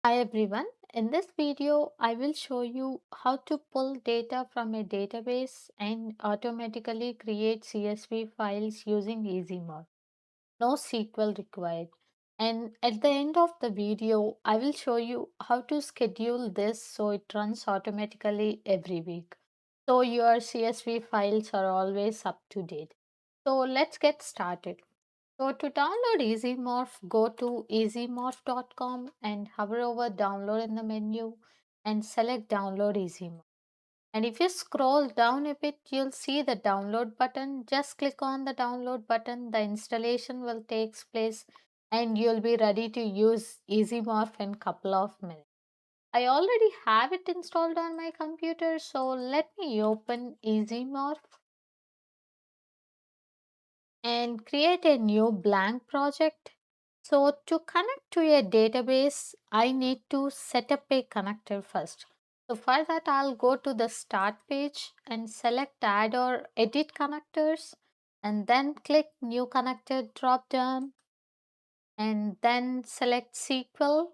Hi everyone. In this video, I will show you how to pull data from a database and automatically create CSV files using EasyMorph. No SQL required. And at the end of the video, I will show you how to schedule this so it runs automatically every week. So your CSV files are always up to date. So let's get started. So to download EasyMorph, go to easymorph.com and hover over download in the menu and select download EasyMorph. And if you scroll down a bit, you'll see the download button. Just click on the download button. The installation will take place and you'll be ready to use EasyMorph in a couple of minutes. I already have it installed on my computer, so let me open EasyMorph and create a new blank project. So to connect to a database, I need to set up a connector first. So for that, I'll go to the start page and select add or edit connectors and then click new connector drop down and then select SQL.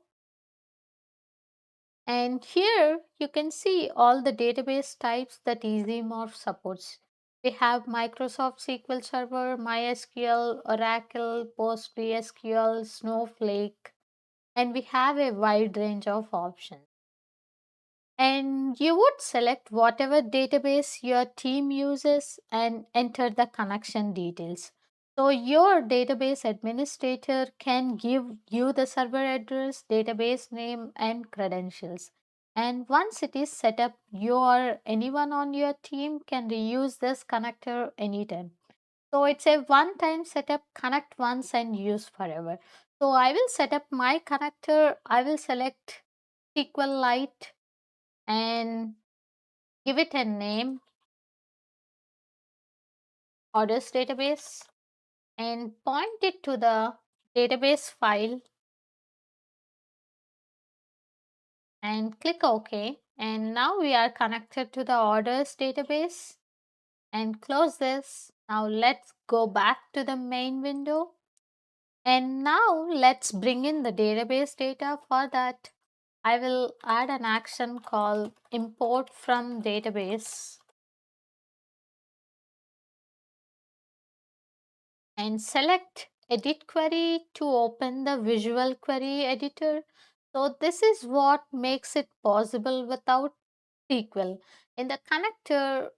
And here you can see all the database types that EasyMorph supports. We have Microsoft SQL Server, MySQL, Oracle, PostgreSQL, Snowflake, and we have a wide range of options. And you would select whatever database your team uses and enter the connection details. So your database administrator can give you the server address, database name and credentials. And once it is set up, you or anyone on your team can reuse this connector anytime. So it's a one-time setup, connect once and use forever. So I will set up my connector. I will select SQLite and give it a name, orders database, and point it to the database file and click OK. And now we are connected to the orders database and close this. Now let's go back to the main window. And now let's bring in the database data. For that, I will add an action called import from database and select edit query to open the visual query editor. So this is what makes it possible without SQL. In the connector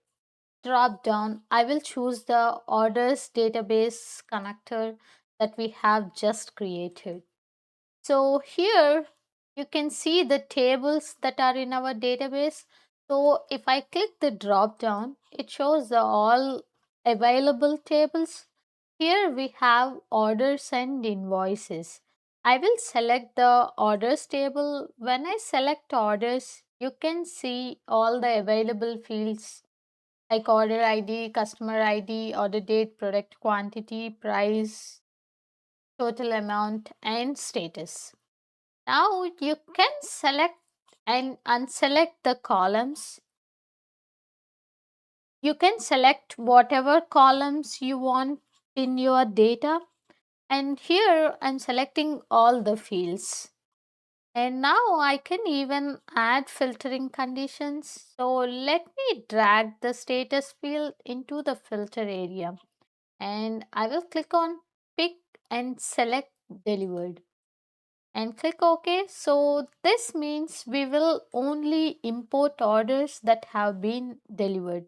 drop down, I will choose the orders database connector that we have just created. So here you can see the tables that are in our database. So if I click the drop down, it shows the all available tables. Here we have orders and invoices. I will select the orders table. When I select orders, you can see all the available fields like order ID, customer ID, order date, product quantity, price, total amount, and status. Now you can select and unselect the columns. You can select whatever columns you want in your data. And here I'm selecting all the fields. And now I can even add filtering conditions. So let me drag the status field into the filter area. And I will click on pick and select delivered and click OK. So this means we will only import orders that have been delivered.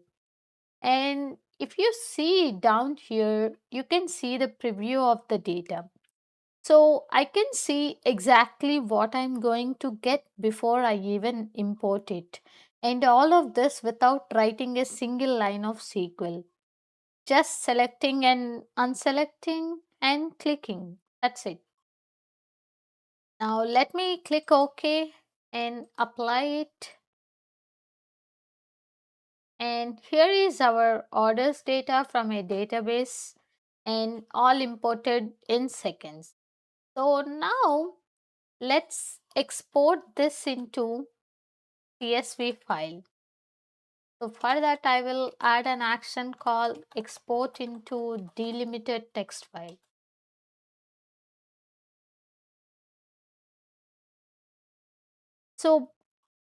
And if you see down here, you can see the preview of the data. So I can see exactly what I'm going to get before I even import it. And all of this without writing a single line of SQL. Just selecting and unselecting and clicking. That's it. Now let me click OK and apply it. And here is our orders data from a database and all imported in seconds. So now let's export this into CSV file. So for that I will add an action called export into delimited text file. So,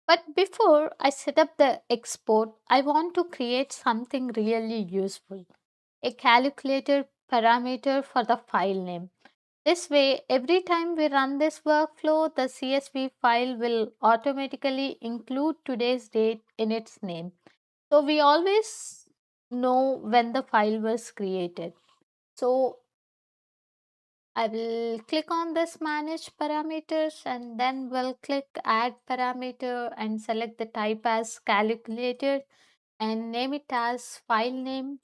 but before I set up the export, I want to create something really useful, a calculator parameter for the file name. This way, every time we run this workflow, the CSV file will automatically include today's date in its name. So we always know when the file was created. So I will click on this manage parameters and then we'll click add parameter and select the type as calculated and name it as file name.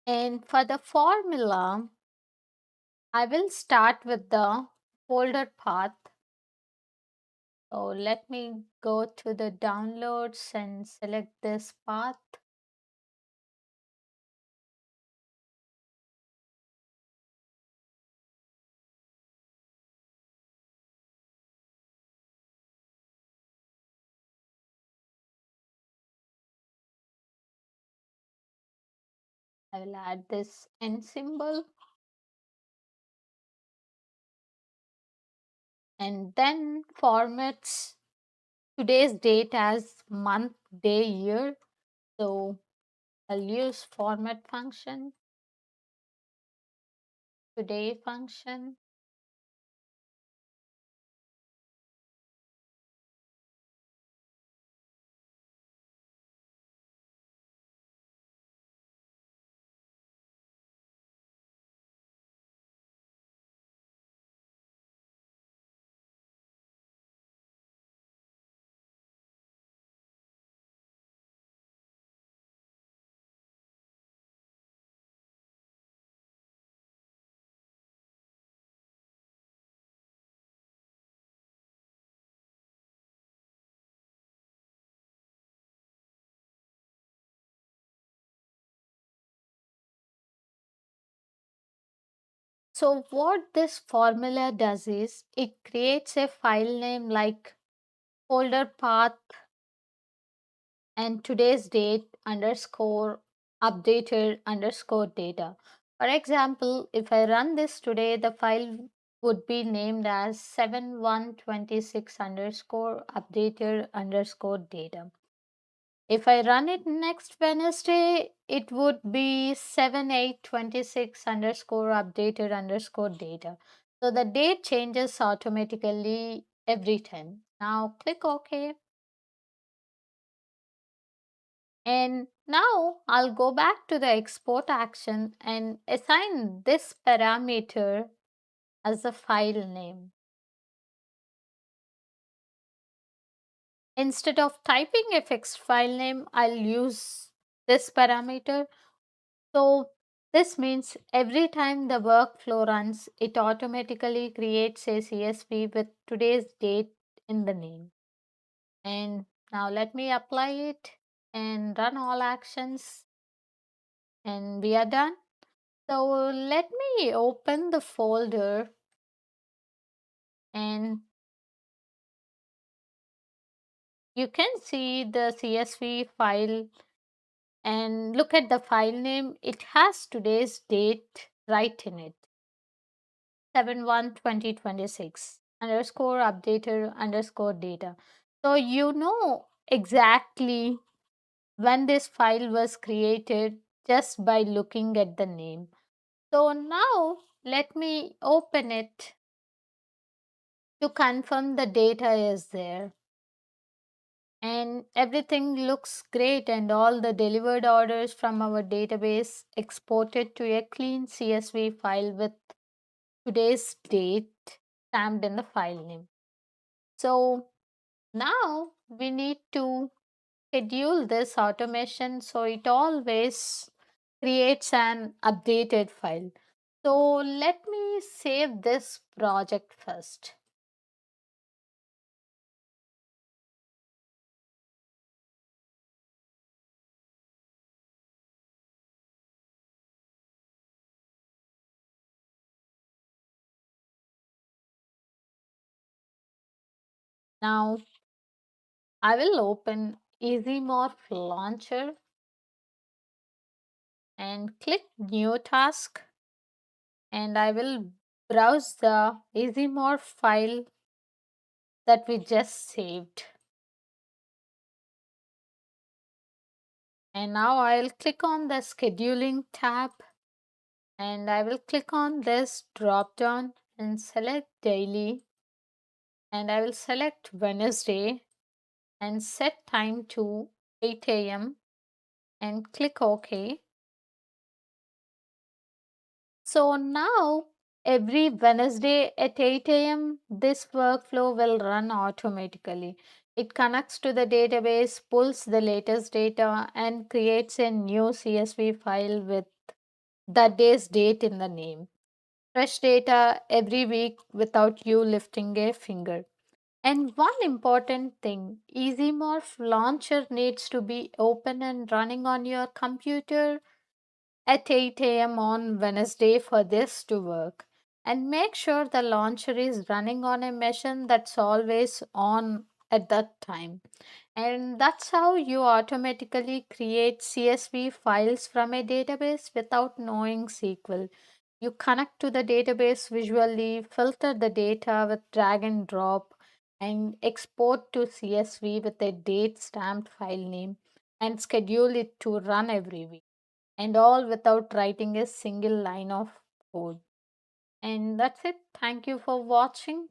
And for the formula, I will start with the folder path. So let me go to the downloads and select this path. I will add this N symbol and then formats today's date as month, day, year. So I'll use format function, today function, so what this formula does is it creates a file name like folder path and today's date underscore updated underscore data. For example, if I run this today, the file would be named as 7126 underscore updated underscore data. If I run it next Wednesday, it would be 7826 underscore updated underscore data. So the date changes automatically every time. Now click OK. And now I'll go back to the export action and assign this parameter as a file name. Instead of typing a fixed file name, I'll use this parameter. So this means every time the workflow runs, it automatically creates a CSV with today's date in the name. And now let me apply it and run all actions and we are done. So let me open the folder and you can see the CSV file and look at the file name. It has today's date right in it 7/1/2026 underscore updated underscore data. So you know exactly when this file was created just by looking at the name. So now let me open it to confirm the data is there. And everything looks great and all the delivered orders from our database exported to a clean CSV file with today's date stamped in the file name. So now we need to schedule this automation so it always creates an updated file. So let me save this project first. Now I will open EasyMorph Launcher and click New Task and I will browse the EasyMorph file that we just saved. And now I'll click on the scheduling tab and I will click on this drop down and select daily, and I will select Wednesday and set time to 8 a.m. and click OK. So now every Wednesday at 8 a.m., this workflow will run automatically. It connects to the database, pulls the latest data, and creates a new CSV file with that day's date in the name. Fresh data every week without you lifting a finger. And one important thing, EasyMorph Launcher needs to be open and running on your computer at 8 a.m. on Wednesday for this to work. And make sure the launcher is running on a machine that's always on at that time. And that's how you automatically create CSV files from a database without knowing SQL. You connect to the database visually, filter the data with drag and drop, and export to CSV with a date stamped file name and schedule it to run every week. And all without writing a single line of code. And that's it. Thank you for watching.